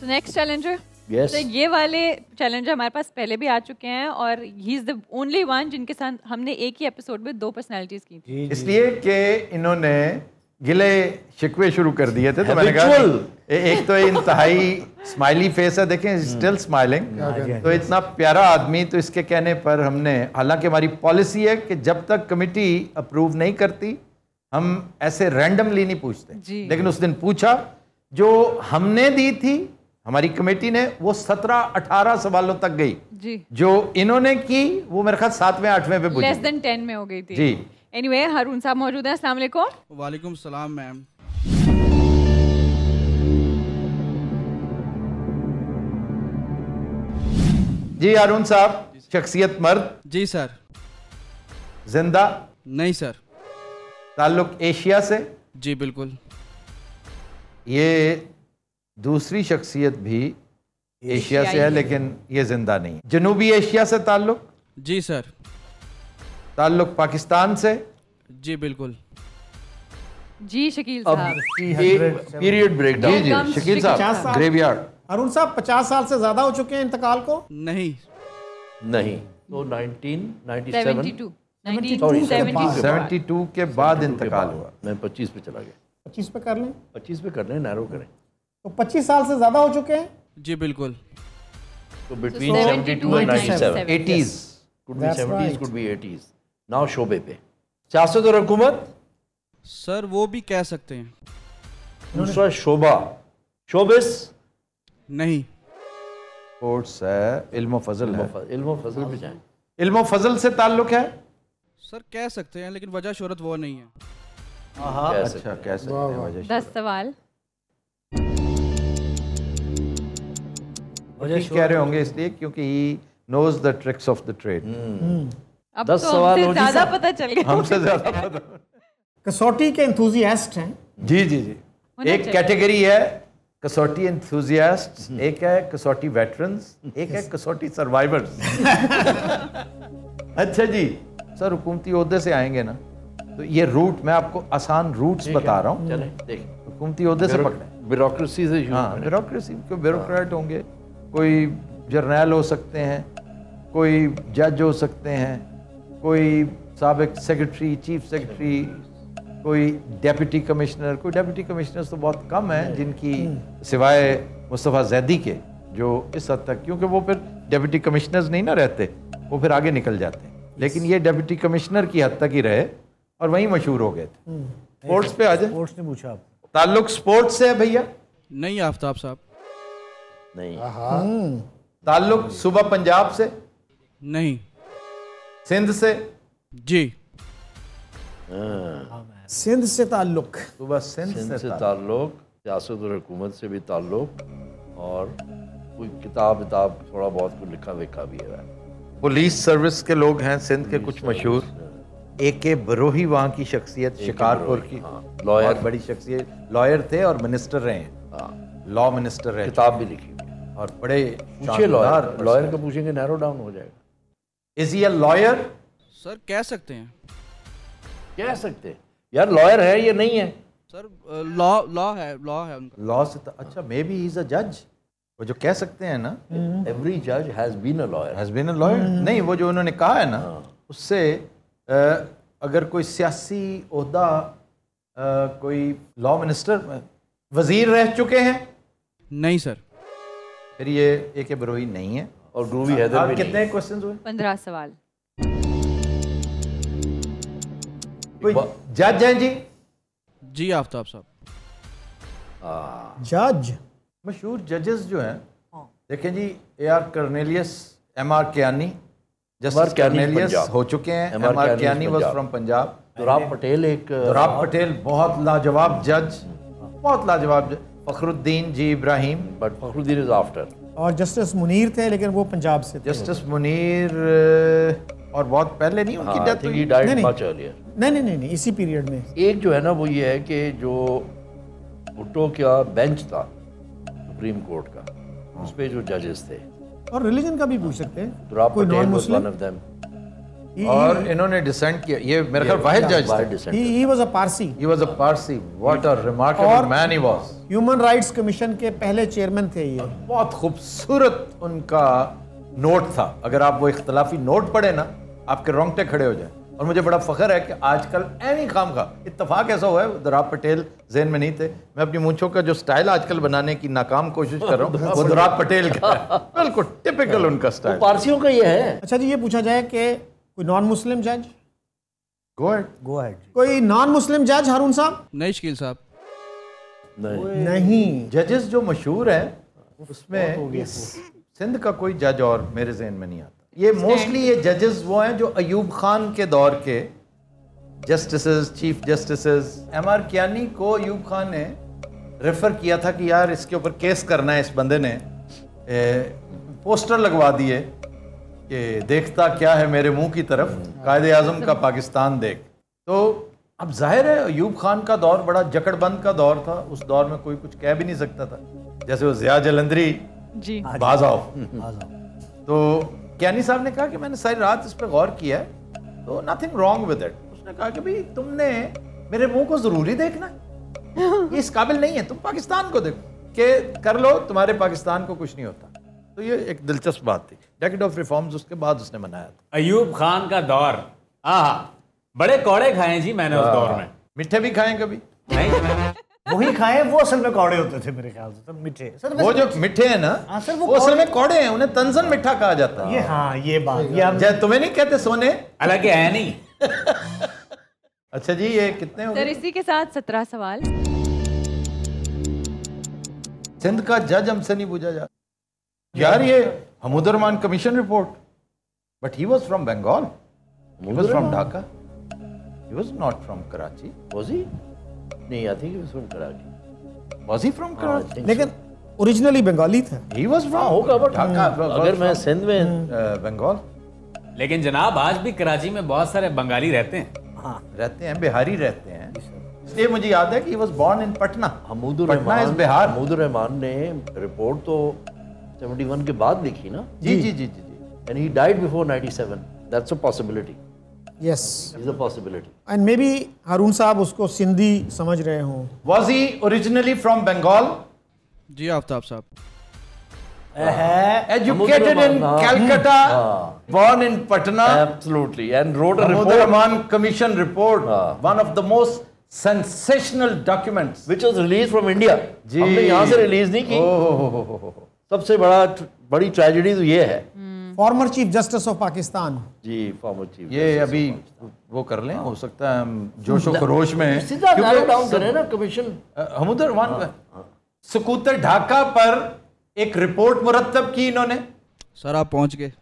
तो next challenger Yes. तो ये वाले चैलेंजर हमारे पास पहले भी आ चुके हैं और he is the only one जिनके साथ हमने एक ही एपिसोड में 2 पर्सनालिटीज की थी। इसलिए कि इन्होंने गिले शिकवे शुरू कर दिए थे, तो मैंने कहा एक तो इंतहाई स्माइली फेस है, देखें स्टिल स्माइलिंग, तो इतना प्यारा आदमी, तो इसके कहने पर हमने, हालांकि हमारी पॉलिसी है कि जब तक कमिटी अप्रूव नहीं करती हम ऐसे रैंडमली नहीं पूछते, लेकिन उस दिन पूछा, जो हमने दी थी हमारी कमेटी ने वो 17-18 सवालों तक गई जी। जो इन्होंने की वो मेरे ख्याल 7वें 8वें पे लेस देन 10 में हो गई थी जी। एनीवे हारून साहब मौजूद हैं। अस्सलाम वालेकुम। वालेकुम सलाम मैम। जी हारून साहब, शख्सियत मर्द? जी सर। जिंदा? नहीं सर। ताल्लुक एशिया से? जी बिल्कुल। ये दूसरी शख्सियत भी एशिया से है लेकिन ये जिंदा नहीं। जनूबी एशिया से ताल्लुक? जी सर। ताल्लुक पाकिस्तान से? जी बिल्कुल। जी शकील साहब। पीरियड ब्रेक जी जी शकील साहब, ग्रेवयार्ड। अरुण साहब 50 साल से ज्यादा हो चुके हैं इंतकाल को? नहीं तो 1997 72 के बाद इंतकाल हुआ। मैं 25 पे चला गया। 25 पे कर लें? 25 पे कर लें, नैरो करें। तो 25 साल से ज्यादा हो चुके हैं? जी बिल्कुल। तो बिटवीन 72 और 97 80s could be 70s could be 80s। Now शोबे पे सियासत और हुकूमत? सर वो भी कह सकते हैं। दूसरा शोबा, शोबिस? नहीं। स्पोर्ट्स है, इल्म फजल है। इल्म फजल पे जाएं। इल्म फजल से ताल्लुक है? सर कह सकते हैं लेकिन वजह शोहरत वो नहीं है। अच्छा कह सकते हैं वजह। 10 सवाल ठीक कह रहे होंगे इसलिए क्योंकि he knows the tricks of the trade. अब 10 तो सवाल हमसे ज्यादा पता चल गया। हमसे ज्यादा पता। कसौटी के एंथुजियास्ट हैं? जी जी जी। एक कैटेगरी है कसौटी एंथुजियास्ट, एक है कसौटी वेटरन्स, एक है कसौटी सर्वाइवर्स। अच्छा जी सर, हुकूमती ओहदे से आएंगे ना, तो ये रूट मैं आपको आसान रूट्स बता रहा हूँ। चलें देखें। हुकूमती ओहदे से पकड़े, ब्यूरोक्रेसी से। हाँ ब्यूरोक्रेसी, कोई ब्यूरोक्रेट होंगे, कोई जर्नैल हो सकते हैं, कोई जज हो सकते हैं, कोई साबिक सेक्रेटरी, चीफ सेक्रेटरी, कोई डेप्यूटी कमिश्नर। कोई डेप्यूटी कमिश्नर्स तो बहुत कम हैं जिनकी सिवाय मुस्तफ़ा जैदी के, जो इस हद तक, क्योंकि वो फिर डेप्यूटी कमिश्नर्स नहीं ना रहते, वो फिर आगे निकल जाते हैं, लेकिन ये डेप्यूटी कमिश्नर की हद तक ही रहे और वहीं मशहूर हो गए थे। स्पोर्ट्स पे आ जाए। स्पोर्ट्स ने पूछा आप। ताल्लुक स्पोर्ट्स से है भैया? नहीं आफ्ताब साहब। नहीं। ताल्लुक सुबह पंजाब से? नहीं। सिंध से? जी। सिंध से ताल्लुक? सुबह सिंध से ताल्लुक, सियासत और हुकूमत से भी ताल्लुक, और कोई किताब थोड़ा बहुत कुछ लिखा विखा भी है। पुलिस सर्विस के लोग हैं सिंध के कुछ मशहूर। AK बरोही वहाँ की शख्सियत, शिकारपुर की लॉयर, बड़ी शख्सियत, लॉयर थे और मिनिस्टर रहे हैं, लॉ मिनिस्टर रहे, किताब भी लिखी हुई और बड़े पूछिए लॉयर का पूछेंगे नैरो डाउन हो जाएगा। Is he a lawyer? Sir कह सकते हैं। कह सकते हैं यार, लॉयर है ये नहीं है सर। लॉ है उनका। लॉ से अच्छा, may be he is a जज, वो जो कह सकते हैं ना। एवरी जज has been a lawyer. Has been a lawyer? नहीं, वो जो उन्होंने कहा है ना, उससे अगर कोई सियासी ओहदा, कोई लॉ मिनिस्टर, वजीर रह चुके हैं? नहीं सर। फिर ये AK बरोही नहीं है। और ग्रूवी हैदर भी कितने क्वेश्चंस हुए? 15 सवाल। कोई जज हैं जी? जी आफ्ताब साहब। जज? मशहूर जजेस जो हैं, देखें जी, AR Cornelius, MR Kayani, justice Cornelius हो चुके हैं। MR Kayani was from Punjab. Dorab Patel, Dorab Patel बहुत लाजवाब जज, बहुत लाजवाब जज। Fakhruddin G Ebrahim, but Fakhruddin is after. और जस्टिस मुनीर थे लेकिन वो पंजाब से थे। जस्टिस मुनीर और बहुत पहले नहीं, उनकी डेथ हुई। Died much earlier. नहीं, इसी पीरियड में। एक जो है ना वो ये है कि जो भुट्टो का बेंच था सुप्रीम कोर्ट का, उस पे जो जजेस थे, और रिलीजन का भी पूछ सकते हैं। दुराब कोई Patel non was one Muslim? Of them. और इन्होंने डिसेंट किया, ये मेरे ख्याल वाहिद जज थे। He was a Parsi. He was a Parsi. What a remarkable और man he was. Human rights commission के पहले चेयरमैन थे ये। बहुत खूबसूरत उनका नोट था। अगर आप वो इख्तलाफी नोट पढ़े ना, आपके रोंगटे खड़े हो जाए। और मुझे बड़ा फख्र है कि आजकल एनी खाम का इत्तेफाक ऐसा हुआ है, दुराब पटेल ज़हन में नहीं थे। मैं अपनी मूंछों का जो स्टाइल आजकल बनाने की नाकाम कोशिश कर रहा हूँ, वो दुराब पटेल का है। बिल्कुल टिपिकल उनका स्टाइल। पारसियों का ये है। अच्छा जी, ये पूछा जाए कि कोई नॉन मुस्लिम जज, गो अहेड। गो अहेड, कोई नॉन मुस्लिम जज हारून साहब? नहीं शकील साहब। नहीं। जजेस जो मशहूर हैं उसमें सिंध का कोई जज और मेरे जहन में नहीं आता। ये मोस्टली ये जजेस वो हैं जो अयूब खान के दौर के justices, chief justices. M R Kayani को अयूब खान ने रेफर किया था कि यार इसके ऊपर केस करना है। इस बंदे ने पोस्टर लगवा दिए कि देखता क्या है मेरे मुंह की तरफ, कायदे आजम का पाकिस्तान देख। तो अब जाहिर है अयूब खान का दौर बड़ा जकड़बंद का दौर था। उस दौर में कोई कुछ कह भी नहीं सकता था। जैसे वो जिया जलंधरी जी बाज आओ। तो कियानी साहब ने कहा कि मैंने सारी रात इस पर गौर किया है, तो नथिंग रॉन्ग विद इट। उसने कहा कि भाई तुमने मेरे मुंह को जरूरी देखना है, ये इस काबिल नहीं है, तुम पाकिस्तान को देखो कि कर लो, तुम्हारे पाकिस्तान को कुछ नहीं होता। तो ये एक दिलचस्प बात थी। डेकेड ऑफ रिफॉर्म्स उसके बाद उसने मनाया था। अयूब खान का दौर, बड़े कौड़े खाए जी मैंने उस दौर में। मीठे भी खाएं कभी? नहीं, वही खाए, वो असल में कौड़े होते थे मेरे ख्याल से, तब मीठे। सर वो जो मीठे हैं ना, हाँ सर, वो असल में कौड़े हैं, उन्हें तंजन मीठा कहा जाता है। ये हाँ ये बात, ये हम जय तुम्हें नहीं कहते सोने? हालांकि है नहीं। अच्छा जी, ये कितने हो सर गए? इसी के साथ 17 सवाल। सिंध का जज हमसे नहीं पूछा जा यार। ये Hamoodur Rahman commission report, but he was from Bengal, he was from Dhaka, he was not from Karachi. Was he? नहीं, I think he was from Karachi. Was he from I Karachi? think लेकिन ओरिजिनली बंगाली था। ही वाज फ्रॉम होगा, but ढाका। अगर मैं सिंध में बंगाल लेकिन जनाब आज भी कराची में बहुत सारे बंगाली रहते हैं। रहते हैं, बिहारी रहते हैं। इसलिए मुझे याद है कि he was born in Patna. Hamoodur Patna is Bihar. Hamoodur Rahman ने रिपोर्ट तो 71 के बाद लिखी ना, जी जी जी जी जी। and he died before 97. That's a possibility. Yes, Is a possibility. And maybe Haroon साहब उसको सिंधी समझ रहे हों। Was he originally from Bengal? जी आफ्ताब साहब। Educated in Calcutta, born in Patna. Absolutely. And wrote a Mahmud report Rahman Commission report, one of the most sensational documents. which was released from India. जी। हमने यहाँ से रिलीज नहीं की। ओह, सबसे बड़ी tragedy तो ये है। Former chief justice of Pakistan. जी, फॉर्मर चीफ। ये अभी वो कर लें, हो सकता है हम जोशो खरोश में सीधा narrow down करें ना कमीशन। हमूदुर रहमान सकूत ढाका पर एक रिपोर्ट मुरतब की इन्होंने। सर आप पहुंच गए।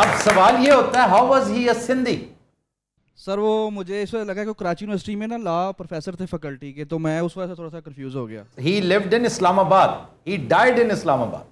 अब सवाल ये होता है, how was he a Sindhi? Sir वो मुझे इस वजह लगा कि वो कराची यूनिवर्सिटी में ना लॉ प्रोफेसर थे फैकल्टी के, तो मैं उस वजह से थोड़ा सा कंफ्यूज हो गया। He lived in Islamabad. He died in Islamabad.